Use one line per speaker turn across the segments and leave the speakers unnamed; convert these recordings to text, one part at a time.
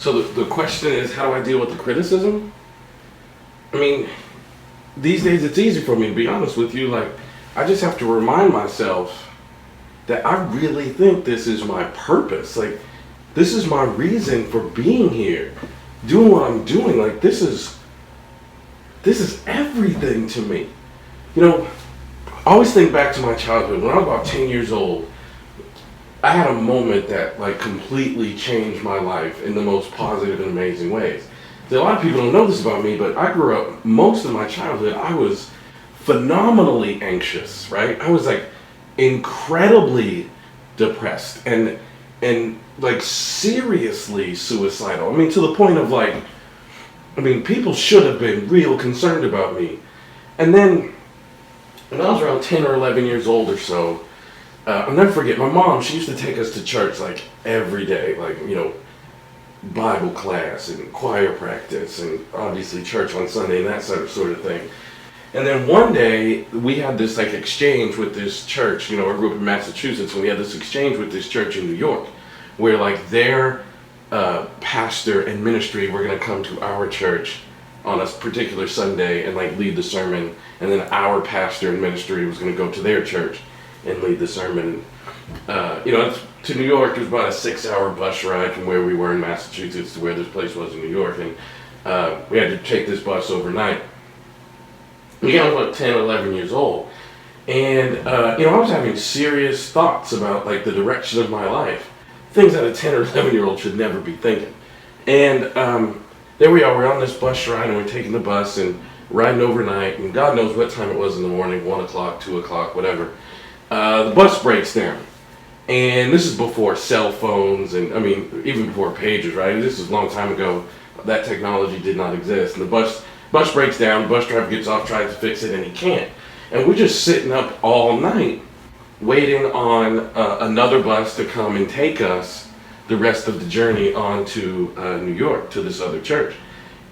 So the question is, how do I deal with the criticism? I mean, these days it's easy for me to be honest with you. Like, I just have to remind myself that I really think this is my purpose. Like, this is my reason for being here, doing what I'm doing. Like, this is everything to me. You know, I always think back to my childhood. When I was about 10 years old, I had a moment that like completely changed my life in the most positive and amazing ways. A lot of people don't know this about me, but I grew up, most of my childhood, I was phenomenally anxious, right? I was like incredibly depressed and like seriously suicidal. I mean, to the point of like, people should have been real concerned about me. And then when I was around 10 or 11 years old or so, I'll never forget, my mom, she used to take us to church like every day, like, Bible class and choir practice and obviously church on Sunday and that sort of thing. And then one day we had this like exchange with this church. I grew up in Massachusetts, and we had this exchange with this church in New York where like their pastor and ministry were going to come to our church on a particular Sunday and like lead the sermon, and then our pastor and ministry was going to go to their church and lead the sermon. To New York, it was about a 6-hour bus ride from where we were in Massachusetts to where this place was in New York, and we had to take this bus overnight. I was about 10 or 11 years old, and I was having serious thoughts about like the direction of my life, things that a 10 or 11-year-old should never be thinking. And there we are, we're on this bus ride, and we're taking the bus and riding overnight, and God knows what time it was in the morning, 1 o'clock, 2 o'clock, whatever. The bus breaks down. And this is before cell phones and, even before pagers, right? This is a long time ago. That technology did not exist. And the bus breaks down, the bus driver gets off, tries to fix it, and he can't. And we're just sitting up all night waiting on another bus to come and take us the rest of the journey on to New York, to this other church.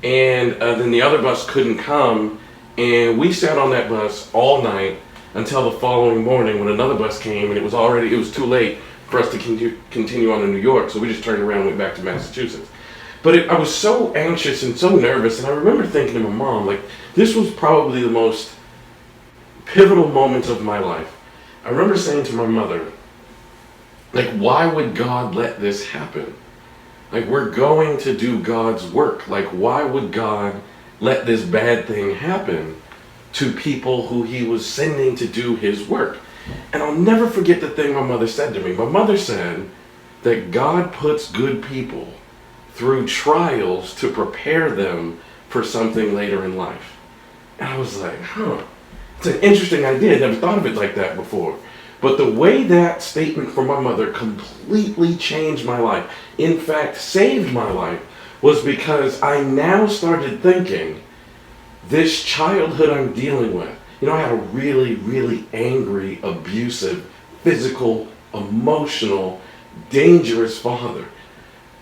And then the other bus couldn't come, and we sat on that bus all night until the following morning when another bus came, and it was too late for us to continue on to New York, so we just turned around and went back to Massachusetts. But I was so anxious and so nervous, and I remember thinking to my mom, like, this was probably the most pivotal moments of my life. I remember saying to my mother, like, why would God let this happen? Like, we're going to do God's work. Like, why would God let this bad thing happen to people who he was sending to do his work? And I'll never forget the thing my mother said to me. My mother said that God puts good people through trials to prepare them for something later in life. And I was like, it's an interesting idea. I never thought of it like that before. But the way that statement from my mother completely changed my life, in fact, saved my life, was because I now started thinking, this childhood I'm dealing with, I had a really, really angry, abusive, physical, emotional, dangerous father.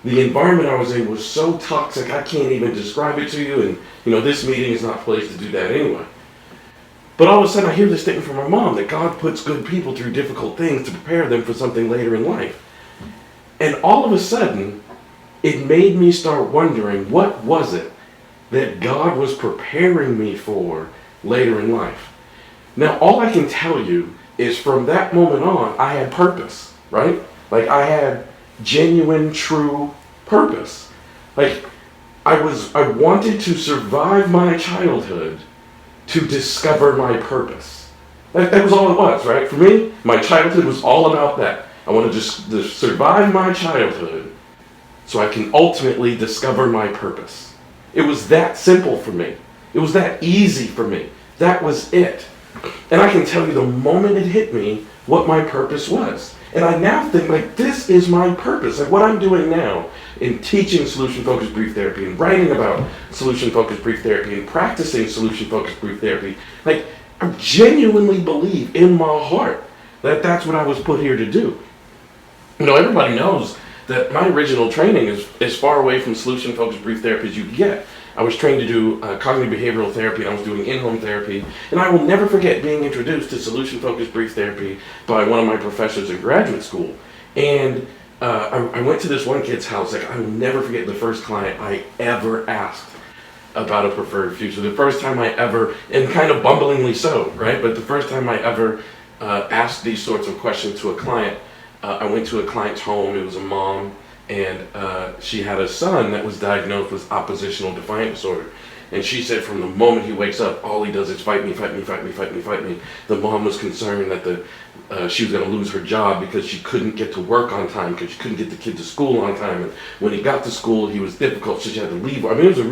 The environment I was in was so toxic, I can't even describe it to you, and this meeting is not a place to do that anyway. But all of a sudden I hear this statement from my mom that God puts good people through difficult things to prepare them for something later in life. And all of a sudden, it made me start wondering, what was it that God was preparing me for later in life? Now, all I can tell you is from that moment on, I had purpose, right? Like, I had genuine, true purpose. Like, I wanted to survive my childhood to discover my purpose. That was all it was, right? For me, my childhood was all about that. I wanted to survive my childhood so I can ultimately discover my purpose. It was that simple for me. It was that easy for me. That was it. And I can tell you the moment it hit me what my purpose was. And I now think, like, this is my purpose. Like, what I'm doing now in teaching solution-focused brief therapy and writing about solution-focused brief therapy and practicing solution-focused brief therapy, like, I genuinely believe in my heart that that's what I was put here to do. Everybody knows that my original training is as far away from solution-focused brief therapy as you can get. I was trained to do cognitive behavioral therapy, and I was doing in-home therapy, and I will never forget being introduced to solution-focused brief therapy by one of my professors in graduate school. And I went to this one kid's house. Like, I will never forget the first client I ever asked about a preferred future. The first time I ever, and kind of bumblingly so, right? But the first time I ever asked these sorts of questions to a client, I went to a client's home. It was a mom, and she had a son that was diagnosed with oppositional defiant disorder. And she said from the moment he wakes up, all he does is fight me, fight me, fight me, fight me, fight me. The mom was concerned that she was going to lose her job because she couldn't get to work on time, because she couldn't get the kid to school on time. And when he got to school, he was difficult, so she had to leave. I mean, it was a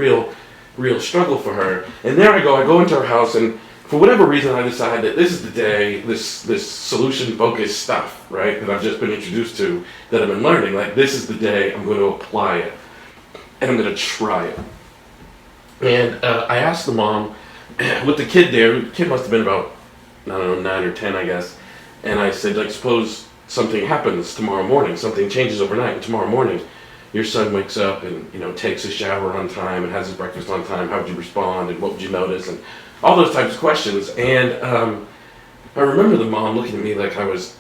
real struggle for her. And there I go into her house, and for whatever reason, I decided that this is the day, this solution-focused stuff, right, that I've just been introduced to, that I've been learning. Like, this is the day I'm going to apply it, and I'm going to try it. And I asked the mom, with the kid there, the kid must have been about, I don't know, 9 or 10, I guess. And I said, like, suppose something happens tomorrow morning, something changes overnight, and tomorrow morning your son wakes up and, takes a shower on time and has his breakfast on time. How would you respond, and what would you notice, and all those types of questions. And I remember the mom looking at me like I was,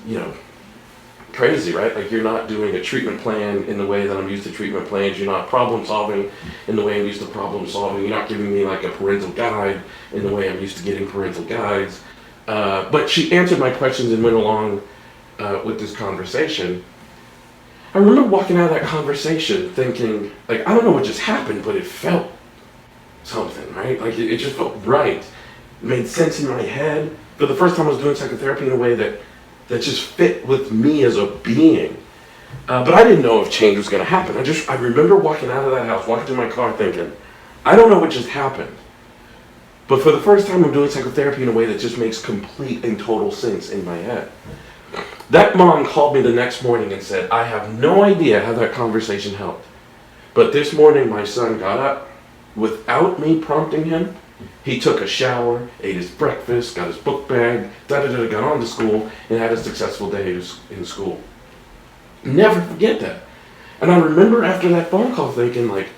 crazy, right? Like, you're not doing a treatment plan in the way that I'm used to treatment plans. You're not problem solving in the way I'm used to problem solving. You're not giving me like a parental guide in the way I'm used to getting parental guides. But she answered my questions and went along with this conversation. I remember walking out of that conversation thinking, like, I don't know what just happened, but it felt something, right? Like, it just felt right. It made sense in my head. For the first time, I was doing psychotherapy in a way that just fit with me as a being. But I didn't know if change was going to happen. I remember walking out of that house, walking to my car thinking, I don't know what just happened. But for the first time, I'm doing psychotherapy in a way that just makes complete and total sense in my head. That mom called me the next morning and said, I have no idea how that conversation helped. But this morning, my son got up without me prompting him. He took a shower, ate his breakfast, got his book bag, got on to school, and had a successful day in school. Never forget that. And I remember after that phone call thinking, like,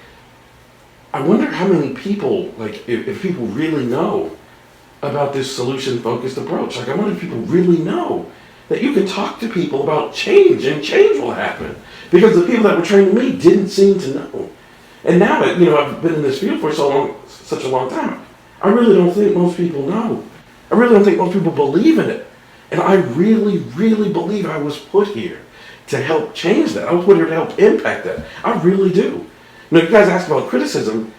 I wonder how many people, like, if people really know about this solution-focused approach. Like, I wonder if people really know that you can talk to people about change, and change will happen. Because the people that were training me didn't seem to know. And now, I've been in this field for such a long time. I really don't think most people know. I really don't think most people believe in it. And I really, really believe I was put here to help change that. I was put here to help impact that. I really do. You guys ask about criticism.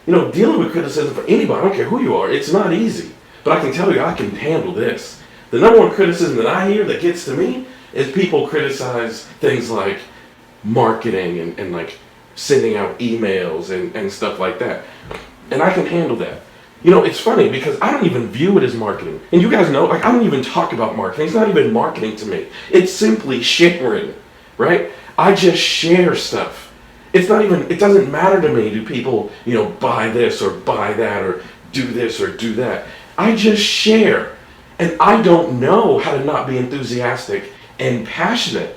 Dealing with criticism for anybody, I don't care who you are, it's not easy. But I can tell you, I can handle this. The number one criticism that I hear that gets to me is people criticize things like marketing and like sending out emails and stuff like that. And I can handle that. It's funny because I don't even view it as marketing. And you guys know, like, I don't even talk about marketing. It's not even marketing to me. It's simply sharing, right? I just share stuff. It doesn't matter to me, do people, buy this or buy that or do this or do that. I just share. And I don't know how to not be enthusiastic and passionate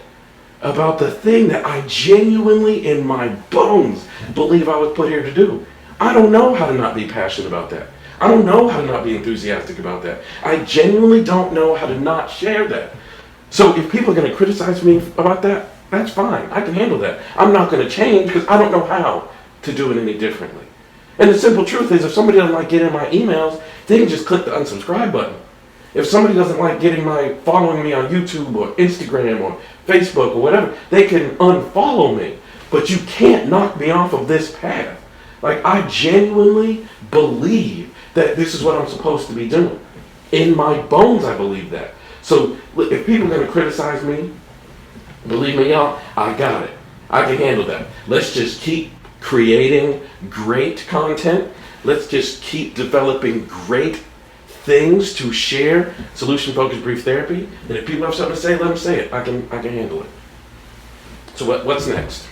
about the thing that I genuinely in my bones believe I was put here to do. I don't know how to not be passionate about that. I don't know how to not be enthusiastic about that. I genuinely don't know how to not share that. So if people are going to criticize me about that, that's fine. I can handle that. I'm not going to change because I don't know how to do it any differently. And the simple truth is, if somebody doesn't like getting my emails, they can just click the unsubscribe button. If somebody doesn't like following me on YouTube or Instagram or Facebook or whatever, they can unfollow me. But you can't knock me off of this path. Like, I genuinely believe that this is what I'm supposed to be doing. In my bones, I believe that. So if people are going to criticize me, believe me, y'all, I got it. I can handle that. Let's just keep creating great content. Let's just keep developing great things to share. Solution-focused brief therapy. And if people have something to say, let them say it. I can handle it. So what's next?